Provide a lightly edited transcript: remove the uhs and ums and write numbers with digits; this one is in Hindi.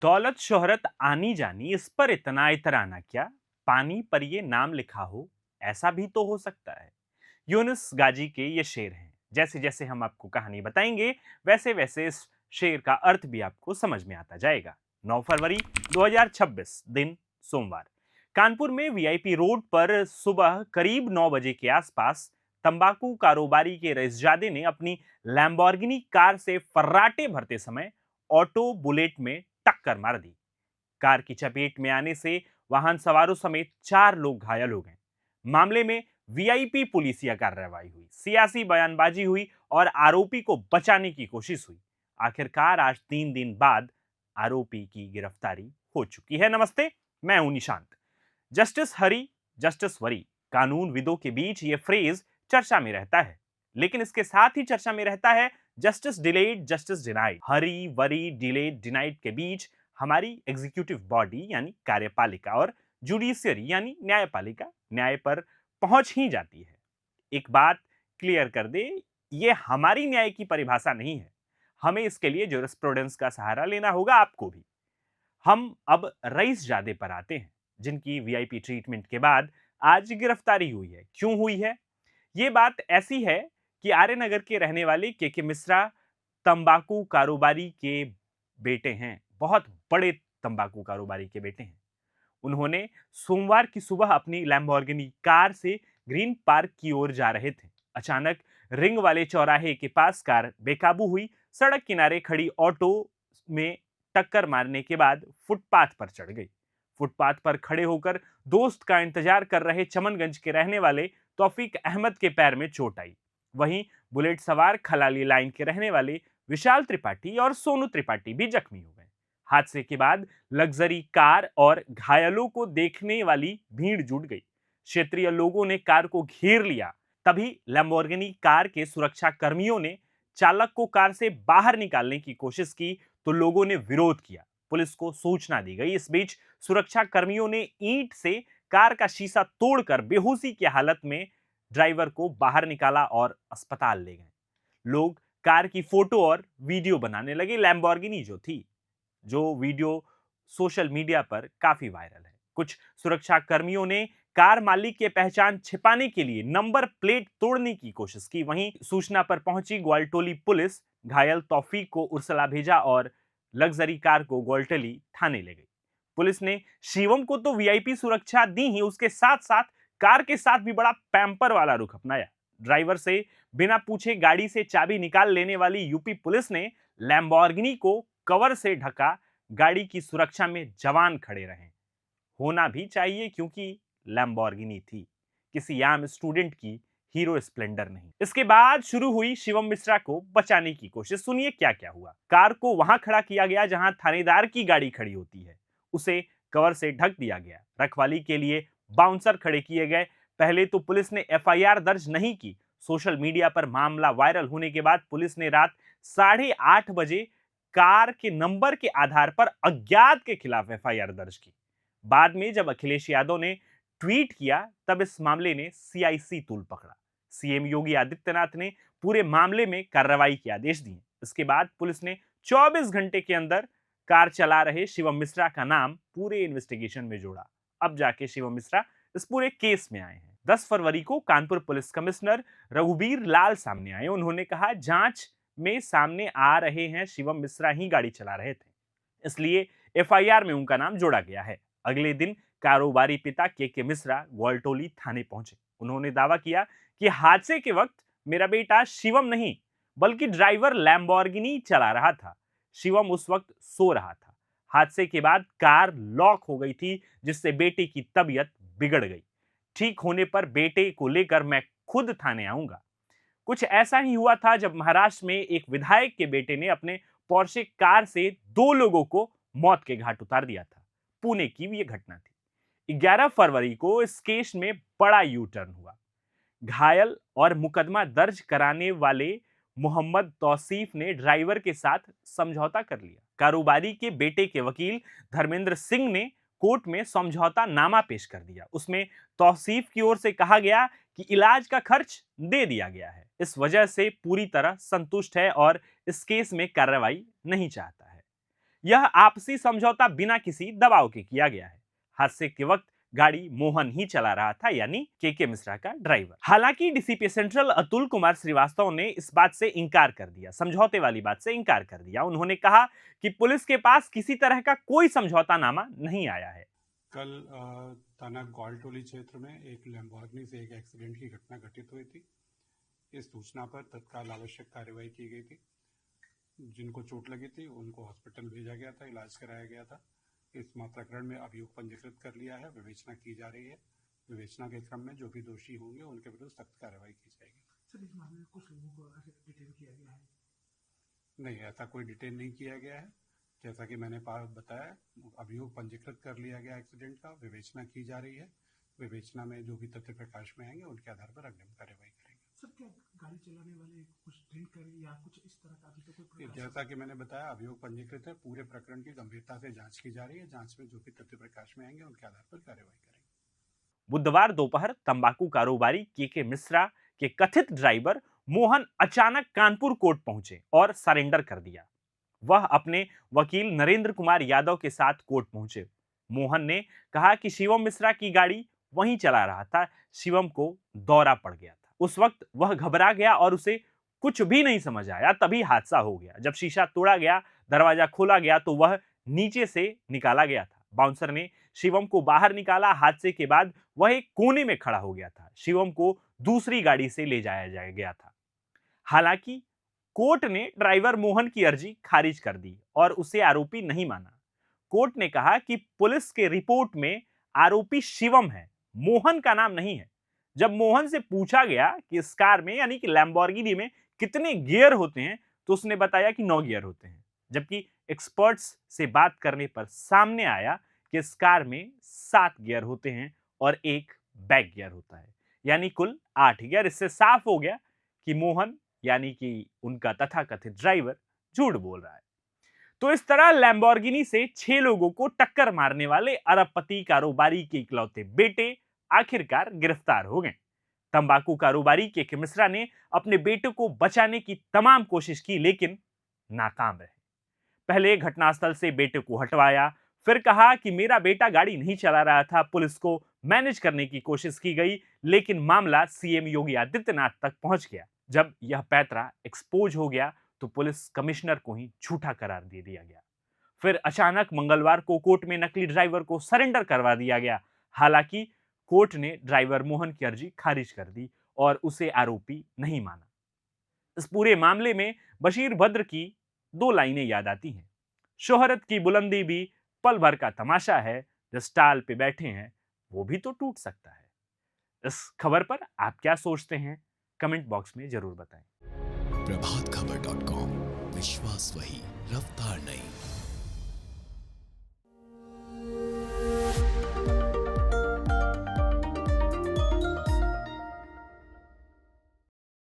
दौलत शोहरत आनी जानी इस पर इतना इतराना क्या। पानी पर ये नाम लिखा हो, ऐसा भी तो हो सकता है। यूनुस गाजी के ये शेर हैं। जैसे जैसे हम आपको कहानी बताएंगे, वैसे वैसे इस शेर का अर्थ भी आपको समझ में आता जाएगा। 9 फरवरी 2026 दिन सोमवार, कानपुर में वीआईपी रोड पर सुबह करीब 9 बजे के आसपास तंबाकू कारोबारी के रईसजादे ने अपनी लैम्बोर्गिनी कार से फर्राटे भरते समय ऑटो बुलेट में टक्कर मार दी। कार की चपेट में आने से वाहन सवारों समेत 4 लोग घायल हो गए। मामले में वीआईपी पुलिसिया कार्रवाई हुई, सियासी बयानबाजी हुई और आरोपी को बचाने की कोशिश हुई। आखिरकार आज 3 दिन बाद आरोपी की गिरफ्तारी हो चुकी है। नमस्ते, मैं हूं निशांत। जस्टिस हरी, जस्टिस वरी, कानून विदों के बीच ये फ्रेज चर्चा में रहता है, लेकिन इसके साथ ही चर्चा में रहता है जस्टिस डिलेड, जस्टिस डिनाइड। हरी, वरी, डिलेड, डिनाइड के बीच हमारी एग्जीक्यूटिव बॉडी यानी कार्यपालिका और जुडिशियरी यानी न्यायपालिका न्याय पर पहुंच ही जाती है। एक बात क्लियर कर दे, ये हमारी न्याय की परिभाषा नहीं है। हमें इसके लिए ज्यूरिस्प्रूडेंस का सहारा लेना होगा, आपको भी। हम अब रईस जादे पर आते हैं, जिनकी वीआईपी ट्रीटमेंट के बाद आज गिरफ्तारी हुई है। क्यों हुई है? ये बात ऐसी है कि आर्यनगर के रहने वाले के मिश्रा तंबाकू कारोबारी के बेटे हैं। बहुत बड़े तंबाकू कारोबारी के बेटे हैं। उन्होंने सोमवार की सुबह अपनी लैम्बोर्गिनी कार से ग्रीन पार्क की ओर जा रहे थे। अचानक रिंग वाले चौराहे के पास कार बेकाबू हुई। सड़क किनारे खड़ी ऑटो में टक्कर मारने के बाद फुटपाथ पर चढ़ गई। फुटपाथ पर खड़े होकर दोस्त का इंतजार कर रहे चमनगंज के रहने वाले तौफीक अहमद के पैर में चोट आई। वहीं बुलेट सवार खलाली लाइन के रहने वाले विशाल त्रिपाठी और सोनू त्रिपाठी भी जख्मी हो गए। हादसे के बाद लग्जरी कार और घायलों को देखने वाली भीड़ जुट गई। क्षेत्रीय लोगों ने कार को घेर लिया। तभी लैम्बोर्गिनी कार के सुरक्षा कर्मियों ने चालक को कार से बाहर निकालने की कोशिश की, तो लोगों ने विरोध किया। पुलिस को सूचना दी गई। इस बीच सुरक्षा कर्मियों ने ईंट से कार का शीशा तोड़कर बेहोशी की हालत में ड्राइवर को बाहर निकाला और अस्पताल ले गए। लोग कार की फोटो और वीडियो बनाने लगे। लैम्बोर्गिनी जो थी, जो वीडियो सोशल मीडिया पर काफी वायरल है। कुछ सुरक्षा कर्मियों ने कार मालिक की पहचान छिपाने के लिए नंबर प्लेट तोड़ने की कोशिश की। वहीं सूचना पर पहुंची ग्वालटोली पुलिस घायल तौफीक को उर्सला भेजा और लग्जरी कार को ग्वालटोली थाने ले गई। पुलिस ने शिवम को तो वीआईपी सुरक्षा दी ही, उसके साथ साथ कार के साथ भी बड़ा पैंपर वाला रुख अपनाया। ड्राइवर से बिना पूछे गाड़ी से चाबी निकाल लेने वाली यूपी पुलिस ने लैम्बोर्गिनी को कवर से ढका। गाड़ी की सुरक्षा में जवान खड़े रहे। होना भी चाहिए, क्योंकि लैम्बोर्गिनी थी, किसी आम स्टूडेंट की हीरो स्प्लेंडर नहीं। इसके बाद शुरू हुई शिवम मिश्रा को बचाने की कोशिश। सुनिए क्या क्या हुआ। कार को वहां खड़ा किया गया जहां थानेदार की गाड़ी खड़ी होती है। उसे कवर से ढक दिया गया। रखवाली के लिए बाउंसर खड़े किए गए। पहले तो पुलिस ने एफआईआर दर्ज नहीं की। सोशल मीडिया पर मामला वायरल होने के बाद पुलिस ने रात 8:30 बजे कार के नंबर के आधार पर अज्ञात के खिलाफ एफआईआर दर्ज की। बाद में जब अखिलेश यादव ने ट्वीट किया, तब इस मामले ने सीआईसी तूल पकड़ा। सीएम योगी आदित्यनाथ ने पूरे मामले में कार्रवाई के आदेश दिए। इसके बाद पुलिस ने 24 घंटे के अंदर कार चला रहे शिवम मिश्रा का नाम पूरे इन्वेस्टिगेशन में जोड़ा। अब जाके शिवम मिश्रा इस पूरे केस में आए हैं। 10 फरवरी को कानपुर पुलिस कमिश्नर रघुबीर लाल सामने आए। उन्होंने कहा, जांच में सामने आ रहे हैं शिवम मिश्रा ही गाड़ी चला रहे थे, इसलिए एफआईआर में उनका नाम जोड़ा गया है। अगले दिन कारोबारी पिता के मिश्रा ग्वालटोली थाने पहुंचे। उन्होंने दावा किया कि हादसे के वक्त मेरा बेटा शिवम नहीं, बल्कि ड्राइवर लैम्बोर्गिनी चला रहा था। शिवम उस वक्त सो रहा था। हादसे के बाद कार लॉक हो गई थी, जिससे बेटे की तबीयत बिगड़ गई। ठीक होने पर बेटे को लेकर मैं खुद थाने आऊंगा। कुछ ऐसा ही हुआ था जब महाराष्ट्र में एक विधायक के बेटे ने अपने पोर्शे कार से 2 लोगों को मौत के घाट उतार दिया था। पुणे की ये घटना थी। 11 फरवरी को इस केस में बड़ा यू टर्न हुआ। घायल और मुकदमा दर्ज कराने वाले मोहम्मद तौसीफ ने ड्राइवर के साथ समझौता कर लिया। कारोबारी के बेटे के वकील धर्मेंद्र सिंह ने कोर्ट में समझौता नामा पेश कर दिया। उसमें तौसीफ की ओर से कहा गया कि इलाज का खर्च दे दिया गया है। इस वजह से पूरी तरह संतुष्ट है और इस केस में कार्रवाई नहीं चाहता है। यह आपसी समझौता बिना किसी दबाव के किया गया है। हादसे के वक्त गाड़ी मोहन ही चला रहा था, यानी के मिश्रा का ड्राइवर। हालांकि डीसीपी सेंट्रल अतुल कुमार श्रीवास्तव ने इस बात से इनकार कर दिया, समझौते वाली बात से इनकार कर दिया। उन्होंने कहा कि पुलिस के पास किसी तरह का कोई समझौतानामा नहीं आया है। कल थाना ग्वालटोली क्षेत्र में एक लैम्बोर्गिनी से एक एक्सीडेंट की घटना घटित हुई थी। इस सूचना पर तत्काल आवश्यक कार्यवाही की गई थी। जिनको चोट लगी थी उनको हॉस्पिटल भेजा गया था, इलाज कराया गया था। इस प्रकरण में अभियोग पंजीकृत कर लिया है, विवेचना की जा रही है। विवेचना के क्रम में जो भी दोषी होंगे उनके विरुद्ध सख्त कार्रवाई की जाएगी। सर, इस मामले में कुछ लोगों को डिटेन किया गया है? नहीं, ऐसा कोई डिटेन नहीं किया गया है। जैसा कि मैंने बताया, अभियोग पंजीकृत कर लिया गया एक्सीडेंट का, विवेचना की जा रही है। विवेचना में जो भी तथ्य प्रकाश में आएंगे उनके आधार पर अग्रिम कार्रवाई करेंगे। सर, क्या गाड़ी चलाने वाले कुछ ड्रिंक करें या कुछ इस तरह का अभी तो कोई? जैसा कि मैंने बताया, अभियोग पंजीकृत है। पूरे प्रकरण की गंभीरता से जांच की जा रही है। जांच में जो भी तथ्य प्रकाश में आएंगे उनके आधार पर कार्रवाई करेंगे। बुधवार दोपहर तंबाकू कारोबारी के मिश्रा के कथित ड्राइवर मोहन अचानक कानपुर कोर्ट पहुंचे और सरेंडर कर दिया। वह अपने वकील नरेंद्र कुमार यादव के साथ कोर्ट पहुंचे। मोहन ने कहा कि शिवम मिश्रा की गाड़ी वहीं चला रहा था। शिवम को दौरा पड़ गया था। उस वक्त वह घबरा गया और उसे कुछ भी नहीं समझ आया। तभी हादसा हो गया। जब शीशा तोड़ा गया, दरवाजा खोला गया तो वह नीचे से निकाला गया था। बाउंसर ने शिवम को बाहर निकाला। हादसे के बाद वह एक कोने में खड़ा हो गया था। शिवम को दूसरी गाड़ी से ले जाया गया था। हालांकि कोर्ट ने ड्राइवर मोहन की अर्जी खारिज कर दी और उसे आरोपी नहीं माना। कोर्ट ने कहा कि पुलिस के रिपोर्ट में आरोपी शिवम है, मोहन का नाम नहीं है। जब मोहन से पूछा गया कि इस कार में यानी कि लैम्बोर्गिनी में कितने गियर होते हैं तो उसने बताया कि 9 गियर होते हैं, जबकि एक्सपर्ट्स से बात करने पर सामने आया कि इस कार में 7 गियर होते हैं और एक बैक गियर होता है, यानी कुल 8 गियर। इससे साफ हो गया कि मोहन यानी कि उनका तथाकथित ड्राइवर झूठ बोल रहा है। तो इस तरह लैम्बोर्गिनी से 6 लोगों को टक्कर मारने वाले अरबपति कारोबारी के इकलौते बेटे आखिरकार गिरफ्तार हो गए। तंबाकू कारोबारी के मिश्रा ने अपने बेटे को बचाने की तमाम कोशिश की, लेकिन नाकाम रहे। पहले घटनास्थल से बेटे को हटवाया, फिर कहा कि मेरा बेटा गाड़ी नहीं चला रहा था। पुलिस को मैनेज करने की कोशिश की गई, लेकिन मामला सीएम योगी आदित्यनाथ तक पहुंच गया। जब यह पैंतरा एक्सपोज हो गया तो पुलिस कमिश्नर को ही झूठा करार दे दिया गया। फिर अचानक मंगलवार को कोर्ट में नकली ड्राइवर को सरेंडर करवा दिया गया। हालांकि कोर्ट ने ड्राइवर मोहन की अर्जी खारिज कर दी और उसे आरोपी नहीं माना। इस पूरे मामले में बशीर बद्र की 2 लाइनें याद आती हैं। शोहरत की बुलंदी भी पल भर का तमाशा है, जिस टाल पे बैठे हैं वो भी तो टूट सकता है। इस खबर पर आप क्या सोचते हैं, कमेंट बॉक्स में जरूर बताएं। प्रभात खबर .com, विश्वास वही, रफ्तार नहीं।